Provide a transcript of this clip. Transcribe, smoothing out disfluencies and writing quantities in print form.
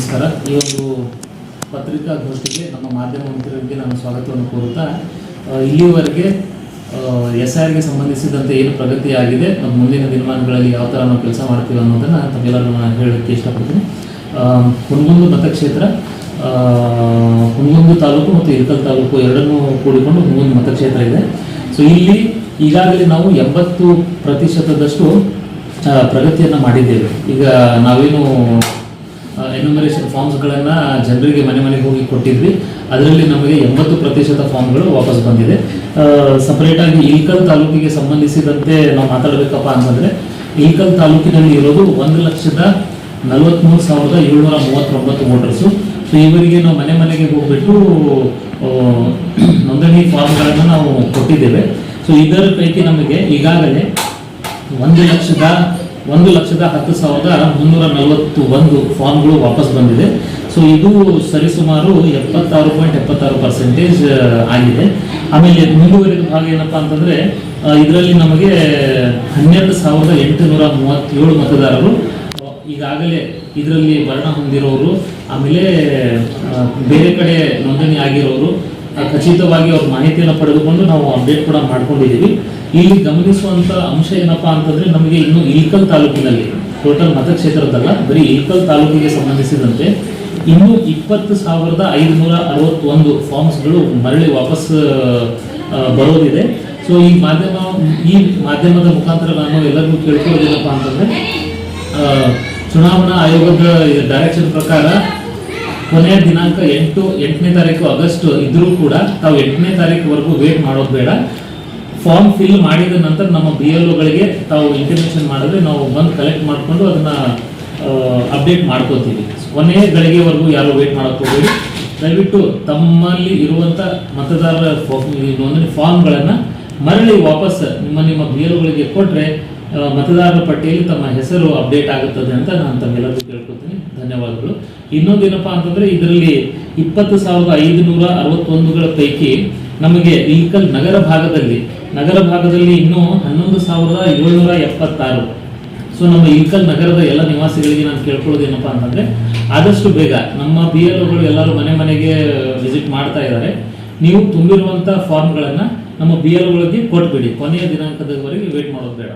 ನಮಸ್ಕಾರ. ಈ ಒಂದು ಪತ್ರಿಕಾಗೋಷ್ಠಿಗೆ ನಮ್ಮ ಮಾಧ್ಯಮ ಮಿತ್ರರಿಗೆ ನಾನು ಸ್ವಾಗತವನ್ನು ಕೋರುತ್ತಾ, ಇಲ್ಲಿಯವರೆಗೆ SIRಗೆ ಸಂಬಂಧಿಸಿದಂತೆ ಏನು ಪ್ರಗತಿಯಾಗಿದೆ, ನಮ್ಮ ಮುಂದಿನ ದಿನಮಾನಗಳಲ್ಲಿ ಯಾವ ಥರ ನಾವು ಕೆಲಸ ಮಾಡ್ತೀವಿ ಅನ್ನೋದನ್ನು ತಮ್ಮೆಲ್ಲರೂ ನಾನು ಹೇಳೋಕ್ಕೆ ಇಷ್ಟಪಡ್ತೀನಿ. ಹುನಗುಂದ ಮತಕ್ಷೇತ್ರ, ಹುನಗುಂದ ತಾಲೂಕು ಮತ್ತು ಇಳಕಲ್ ತಾಲೂಕು ಎರಡನ್ನೂ ಕೂಡಿಕೊಂಡು ಹುನಗುಂದ ಮತಕ್ಷೇತ್ರ ಇದೆ. ಸೊ ಇಲ್ಲಿ ಈಗಾಗಲೇ ನಾವು 80% ಪ್ರಗತಿಯನ್ನು ಮಾಡಿದ್ದೇವೆ. ಈಗ ನಾವೇನು ಎನ್ಯುಮರೇಷನ್ ಫಾರ್ಮ್ಸ್ಗಳನ್ನು ಜನರಿಗೆ ಮನೆ ಮನೆಗೆ ಹೋಗಿ ಕೊಟ್ಟಿದ್ವಿ, ಅದರಲ್ಲಿ ನಮಗೆ 80% ಫಾರ್ಮ್ಗಳು ವಾಪಸ್ ಬಂದಿದೆ. ಸಪರೇಟಾಗಿ ಇಳಕಲ್ ತಾಲೂಕಿಗೆ ಸಂಬಂಧಿಸಿದಂತೆ ನಾವು ಮಾತಾಡಬೇಕಪ್ಪ ಅಂತಂದರೆ, ಇಳಕಲ್ ತಾಲೂಕಿನಲ್ಲಿ ಇರೋದು 1,43,739 ವೋಟರ್ಸು. ಸೊ ಇವರಿಗೆ ನಾವು ಮನೆ ಮನೆಗೆ ಹೋಗ್ಬಿಟ್ಟು ನೋಂದಣಿ ಫಾರ್ಮ್ಗಳನ್ನು ನಾವು ಕೊಟ್ಟಿದ್ದೇವೆ. ಸೊ ಇದರ ಪೈಕಿ ನಮಗೆ ಈಗಾಗಲೇ 1,10,10,341 ಫಾರ್ಮ್ಗಳು ವಾಪಸ್ ಬಂದಿದೆ. ಸೊ ಇದು ಸರಿಸುಮಾರು 76.76% ಆಗಿದೆ. ಆಮೇಲೆ ಮುಂದುವರಿದ ಭಾಗ ಏನಪ್ಪ ಅಂತಂದರೆ, ಇದರಲ್ಲಿ ನಮಗೆ 12,837 ಮತದಾರರು ಈಗಾಗಲೇ ಇದರಲ್ಲಿ ವರ್ಣ ಹೊಂದಿರೋರು, ಆಮೇಲೆ ಬೇರೆ ಕಡೆ ನೋಂದಣಿ ಆಗಿರೋರು ಖಚಿತವಾಗಿ ಅವ್ರ ಮಾಹಿತಿಯನ್ನು ಪಡೆದುಕೊಂಡು ನಾವು ಅಪ್ಡೇಟ್ ಕೂಡ ಮಾಡ್ಕೊಂಡಿದ್ದೀವಿ. ಇಲ್ಲಿ ಗಮನಿಸುವಂಥ ಅಂಶ ಏನಪ್ಪ ಅಂತಂದರೆ, ನಮಗೆ ಇನ್ನು ಇಳಕಲ್ ತಾಲೂಕಿನಲ್ಲಿ ಟೋಟಲ್ ಮತಕ್ಷೇತ್ರದಲ್ಲ, ಬರೀ ಇಳಕಲ್ ತಾಲೂಕಿಗೆ ಸಂಬಂಧಿಸಿದಂತೆ ಇನ್ನೂ 20,561 ಫಾರ್ಮ್ಸ್ಗಳು ಮರಳಿ ವಾಪಸ್ ಬರೋದಿದೆ. ಸೊ ಈ ಮಾಧ್ಯಮದ ಮುಖಾಂತರ ನಾನು ಎಲ್ಲರಿಗೂ ಕೇಳ್ಕೊಳ್ಳೋದೇನಪ್ಪ ಅಂತಂದರೆ, ಚುನಾವಣಾ ಆಯೋಗದ ಡೈರೆಕ್ಷನ್ ಪ್ರಕಾರ ಕೊನೆಯ ದಿನಾಂಕ 8ನೇ ತಾರೀಕು ಆಗಸ್ಟ್ ಇದ್ರೂ ಕೂಡ ತಾವು 8ನೇ ತಾರೀಕುವರೆಗೂ ವೇಟ್ ಮಾಡೋದು ಬೇಡ. ಫಾರ್ಮ್ ಫಿಲ್ ಮಾಡಿದ ನಂತರ ನಮ್ಮ BLOಗಳಿಗೆ ತಾವು ಇಂಟಿಮೇಷನ್ ಮಾಡಿದ್ರೆ ನಾವು ಬಂದು ಕಲೆಕ್ಟ್ ಮಾಡಿಕೊಂಡು ಅದನ್ನು ಅಪ್ಡೇಟ್ ಮಾಡ್ಕೋತೀವಿ. ಕೊನೆಯ ಗಳಿಗೆವರೆಗೂ ಯಾರು ವೇಟ್ ಮಾಡೋಕ್ಕೆ ಹೋಗಬೇಡಿ. ದಯವಿಟ್ಟು ತಮ್ಮಲ್ಲಿ ಇರುವಂಥ ಮತದಾರರ ನೋಂದಣಿ ಫಾರ್ಮ್ಗಳನ್ನು ಮರಳಿ ವಾಪಸ್ ನಿಮ್ಮ BLOಗಳಿಗೆ ಕೊಟ್ಟರೆ ಮತದಾರರ ಪಟ್ಟಿಯಲ್ಲಿ ತಮ್ಮ ಹೆಸರು ಅಪ್ಡೇಟ್ ಆಗುತ್ತದೆ ಅಂತ ನಾನು ತಮ್ಮೆಲ್ಲರಿಗೂ ಕೇಳ್ಕೊತೀನಿ. ಧನ್ಯವಾದಗಳು. ಇನ್ನೊಂದೇನಪ್ಪ ಅಂತಂದರೆ, ಇದರಲ್ಲಿ 20,561ಗಳ ಪೈಕಿ ನಮಗೆ ಇಳಕಲ್ ನಗರ ಭಾಗದಲ್ಲಿ ಇನ್ನೂ 11,776. ಸೊ ನಮ್ಮ ಇಳಕಲ್ ನಗರದ ಎಲ್ಲ ನಿವಾಸಿಗಳಿಗೆ ನಾನು ಕೇಳ್ಕೊಳ್ಳೋದೇನಪ್ಪ ಅಂತಂದರೆ, ಆದಷ್ಟು ಬೇಗ ನಮ್ಮ BLOಗಳು ಎಲ್ಲರೂ ಮನೆ ಮನೆಗೆ ವಿಸಿಟ್ ಮಾಡ್ತಾ ಇದ್ದಾರೆ. ನೀವು ತುಂಬಿರುವಂಥ ಫಾರ್ಮ್ಗಳನ್ನು ನಮ್ಮ BLOಗಳಿಗೆ ಕೊಟ್ಬಿಡಿ. ಕೊನೆಯ ದಿನಾಂಕದವರೆಗೆ ವೇಟ್ ಮಾಡೋದು ಬೇಡ.